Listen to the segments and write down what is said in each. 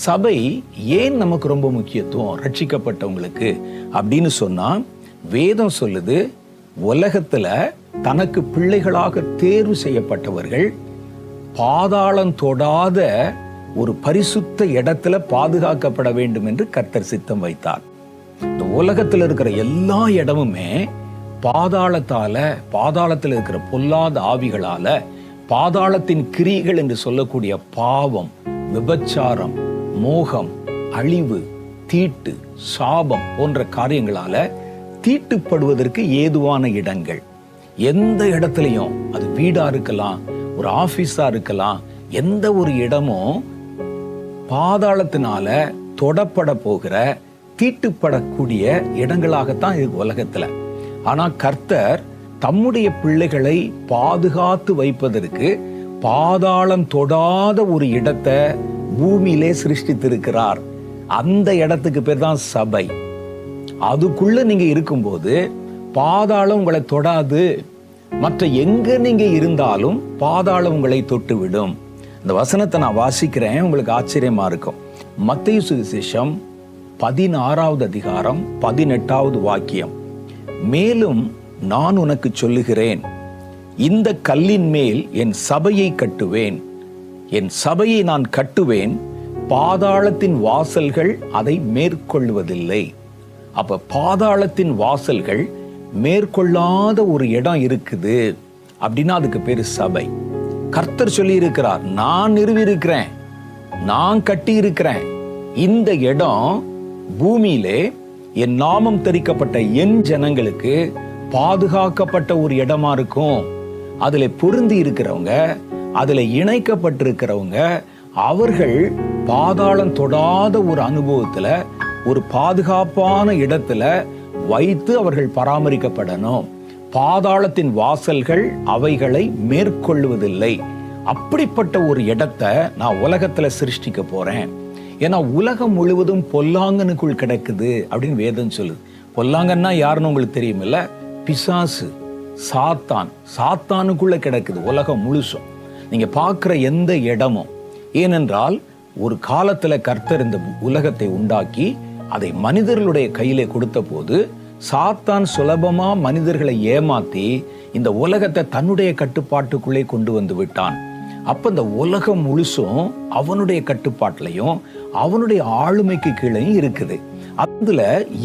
சபை ஏன் நமக்கு ரொம்ப முக்கியத்துவம் ரட்சிக்கப்பட்டவங்களுக்கு அப்படின்னு சொன்னா, வேதம் சொல்லுது, உலகத்துல தனக்கு பிள்ளைகளாக தேர்வு செய்யப்பட்டவர்கள் பாதாளம் தொடாத ஒரு பரிசுத்த இடத்துல பாதுகாக்கப்பட வேண்டும் என்று கர்த்தர் சித்தம் வைத்தார். இந்த உலகத்துல இருக்கிற எல்லா இடமுமே பாதாளத்துல இருக்கிற பொல்லாத ஆவிகளால, பாதாளத்தின் கிரியைகள் என்று சொல்லக்கூடிய பாவம், விபச்சாரம், மோகம், அழிவு, தீட்டு, சாபம் போன்ற காரியங்களால தீட்டுப்படுவதற்கு ஏதுவான இடங்கள். எந்த இடத்துலையும், அது வீடா இருக்கலாம், ஒரு ஆபீஸா இருக்கலாம், எந்த ஒரு இடமும் பாதாளத்தினால தொடப்பட போகிற, தீட்டுப்படக்கூடிய இடங்களாகத்தான் இருக்கு உலகத்துல. ஆனா கர்த்தர் தம்முடைய பிள்ளைகளை பாதுகாத்து வைப்பதற்கு பாதாளம் தொடாத ஒரு இடத்தை பூமியிலே சிருஷ்டித்திருக்கிறார். அந்த இடத்துக்கு பேர் தான் சபை. அதுக்குள்ள நீங்க இருக்கும்போது பாதாளம் உங்களை தொடாது. மற்ற எங்க நீங்க இருந்தாலும் பாதாளம் உங்களை தொட்டு விடும். இந்த வசனத்தை நான் வாசிக்கிறேன், உங்களுக்கு ஆச்சரியமா இருக்கும். மத்தேயு சுவிசேஷம் 16வது அதிகாரம் 18வது வாக்கியம். மேலும் நான் உனக்கு சொல்லுகிறேன், இந்த கல்லின் மேல் என் சபையை கட்டுவேன், என் சபையை நான் கட்டுவேன், பாதாளத்தின் வாசல்கள் அதை மேற்கொள்வதில்லை. அப்ப பாதாளத்தின் வாசல்கள் மேற்கொள்ளாத ஒரு இடம் இருக்குது அப்படின்னா அதுக்கு பேரு சபை. கர்த்தர் சொல்லி இருக்கிறார், நான் நிறுவி இருக்கிறேன், நான் கட்டி இருக்கிறேன். இந்த இடம் பூமியிலே என் நாமம் தரிக்கப்பட்ட என் ஜனங்களுக்கு பாதுகாக்கப்பட்ட ஒரு இடமா இருக்கும். அதுல பொருந்தி இருக்கிறவங்க, அதுல இணைக்கப்பட்டிருக்கிறவங்க, அவர்கள் பாதாளம் தொடாத ஒரு அனுபவத்துல, ஒரு பாதுகாப்பான இடத்துல வைத்து அவர்கள் பராமரிக்கப்படணும். பாதாளத்தின் வாசல்கள் அவைகளை மேற்கொள்வதில்லை. அப்படிப்பட்ட ஒரு இடத்தை நான் உலகத்துல சிருஷ்டிக்க போறேன். ஏன்னா உலகம் முழுவதும் பொல்லாங்கனுக்குள் கிடக்குது அப்படின்னு வேதம் சொல்லுது. பொல்லாங்கன்னா யாருன்னு உங்களுக்கு தெரியுமில்ல? பிசாசு, சாத்தான். சாத்தானுக்குள்ள கிடக்குது உலகம் முழுசும். நீங்க பார்க்கிற எந்த இடமும். ஏனென்றால் ஒரு காலத்துல கர்த்தர் இந்த உலகத்தை உண்டாக்கி அதை மனிதர்களுடைய கையிலே கொடுத்த போது சாத்தான் சுலபமா மனிதர்களை ஏமாத்தி இந்த உலகத்தை தன்னுடைய கட்டுப்பாட்டுக்குள்ளே கொண்டு வந்து விட்டான். அப்ப இந்த உலகம் முழுசும் அவனுடைய கட்டுப்பாட்டிலையும் அவனுடைய ஆளுமைக்கு கீழே இருக்குது. அதுல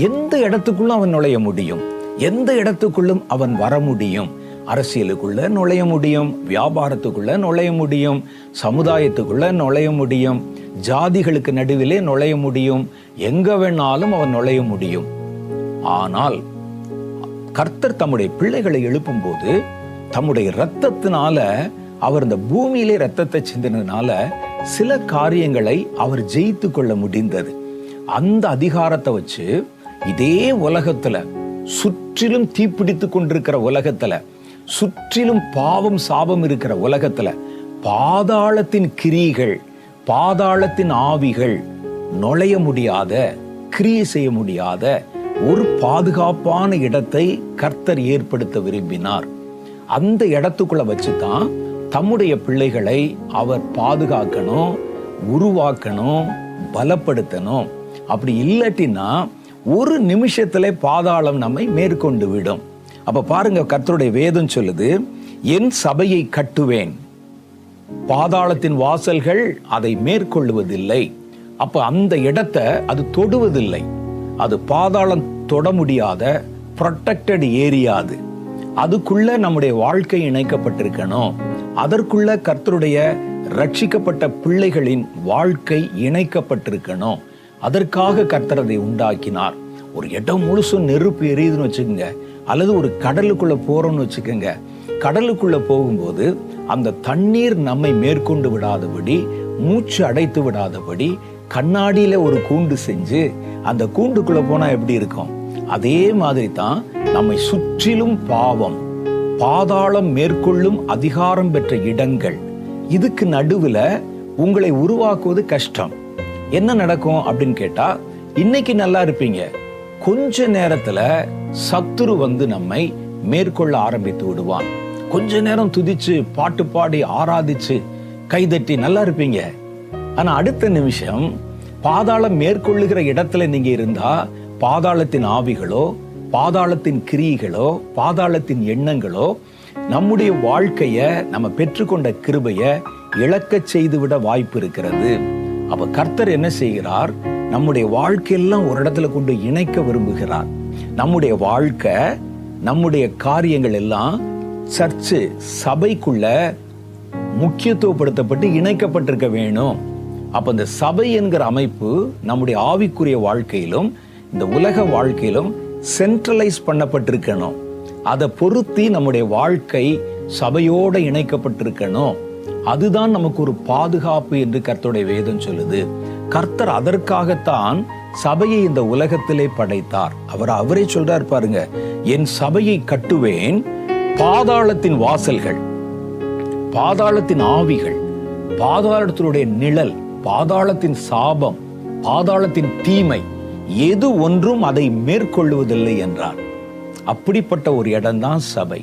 எந்த இடத்துக்குள்ளும் அவன் நுழைய முடியும், எந்த இடத்துக்குள்ளும் அவன் வர முடியும். அரசியலுக்குள்ள நுழைய முடியும், வியாபாரத்துக்குள்ள நுழைய முடியும், சமுதாயத்துக்குள்ள நுழைய முடியும், ஜாதிகளுக்கு நடுவிலே நுழைய முடியும், எங்க வேணாலும் அவன் நுழைய முடியும். ஆனால் கர்த்தர் தம்முடைய பிள்ளைகளை எழுப்பும் போது தம்முடைய இரத்தத்தினால, அவர் இந்த பூமியிலே இரத்தத்தை சிந்தினதுனால சில காரியங்களை அவர் ஜெயித்து கொள்ள முடிந்தது. அந்த அதிகாரத்தை வச்சு இதே உலகத்துல, சுற்றிலும் தீப்பிடித்து கொண்டிருக்கிற உலகத்துல, சுற்றிலும் பாவம் சாபம் இருக்கிற உலகத்துல, பாதாளத்தின் கிரியைகள், பாதாளத்தின் ஆவிகள் நுழைய முடியாத, கிரியை செய்ய முடியாத ஒரு பாதுகாப்பான இடத்தை கர்த்தர் ஏற்படுத்த விரும்பினார். அந்த இடத்துக்குள்ள வச்சுதான் தம்முடைய பிள்ளைகளை அவர் பாதுகாக்கணும், உருவாக்கணும், பலப்படுத்தணும். அப்படி இல்லாட்டினா ஒரு நிமிஷத்துல பாதாளம் நம்மை மேற்கொண்டு விடும். அப்ப பாருங்க, கர்த்தருடைய வேதம் சொல்லுது, என் சபையை கட்டுவேன், பாதாளத்தின் வாசல்கள் அதை மேற்கொள்வதில்லை. அப்ப அந்த இடத்தை அது தொடுவதில்லை. அது பாதாளம் தொட முடியாத ப்ரொடெக்டட் ஏரியா. அதுக்குள்ள நம்முடைய வாழ்க்கை இணைக்கப்பட்டிருக்கணும். அதற்குள்ள கர்த்தருடைய ரட்சிக்கப்பட்ட பிள்ளைகளின் வாழ்க்கை இணைக்கப்பட்டிருக்கணும். அதற்காக கர்த்தர் அதை உண்டாக்கினார். ஒரு இடம் முழுசும் நெருப்பு எரியுதுன்னு வச்சுக்கோங்க, அல்லது ஒரு கடலுக்குள்ள போறோம்னு வச்சுக்கோங்க. கடலுக்குள்ள போகும்போது அந்த தண்ணீர் நம்மை மேற்கொண்டு விடாதபடி, மூச்சு அடைத்து விடாதபடி கண்ணாடியில ஒரு கூண்டு செஞ்சு அந்த கூண்டுக்குள்ள போனா எப்படி இருக்கும், அதே மாதிரி தான் நம்மை சுற்றிலும் பாவம், பாதாளம் மேற்கொள்ளும் அதிகாரம் பெற்ற இடங்கள். இதுக்கு நடுவுல உங்களை உருவாக்குவது கஷ்டம். என்ன நடக்கும் அப்படின்னு கேட்டா, இன்னைக்கு நல்லா இருப்பீங்க, கொஞ்ச நேரத்துல சத்துரு வந்து நம்மை மேற்கொள்ள ஆரம்பித்து விடுவான். கொஞ்ச நேரம் துதிச்சு பாட்டு பாடி ஆராதிச்சு கைதட்டி நல்லா இருப்பீங்க. ஆனா அடுத்த நிமிஷம் பாதாளம் மேற்கொள்ளுகிற இடத்துல நீங்க இருந்தா பாதாளத்தின் ஆவிகளோ, பாதாளத்தின் கிரியைகளோ, பாதாளத்தின் எண்ணங்களோ நம்முடைய வாழ்க்கைய, நம்ம பெற்றுக்கொண்ட கிருபைய இழக்கச் செய்துவிட வாய்ப்பு இருக்கிறது. அப்ப கர்த்தர் என்ன செய்கிறார்? நம்முடைய வாழ்க்கையெல்லாம் ஒரு இடத்துல கொண்டு இணைக்க விரும்புகிறார். நம்முடைய வாழ்க்கை, நம்முடைய காரியங்கள் எல்லாம் சர்ச்சு, சபைக்குள்ள முக்கியத்துவப்படுத்தப்பட்டு இணைக்கப்பட்டிருக்க வேணும். அப்ப இந்த சபை என்கிற அமைப்பு நம்முடைய ஆவிக்குரிய வாழ்க்கையிலும் இந்த உலக வாழ்க்கையிலும் சென்ட்ரலைஸ் பண்ணப்பட்டிருக்கணும். அதை பொருத்தி நம்முடைய வாழ்க்கை சபையோட இணைக்கப்பட்டிருக்கணும். அதுதான் நமக்கு ஒரு பாதுகாப்பு என்று கர்த்தருடைய வேதம் சொல்லுது. கர்த்தர் அதற்காகத்தான் சபையை இந்த உலகத்திலே படைத்தார். அவரே சொல்றார் பாருங்க, என் சபையை கட்டுவேன், பாதாளத்தின் வாசல்கள், பாதாளத்தின் ஆவிகள், பாதாளத்தினுடைய நிழல், பாதாளத்தின் சாபம், பாதாளத்தின் தீமை எது ஒன்றும் அதை மேற்கொள்வதில்லை என்றார். அப்படிப்பட்ட ஒரு இடம்தான் சபை.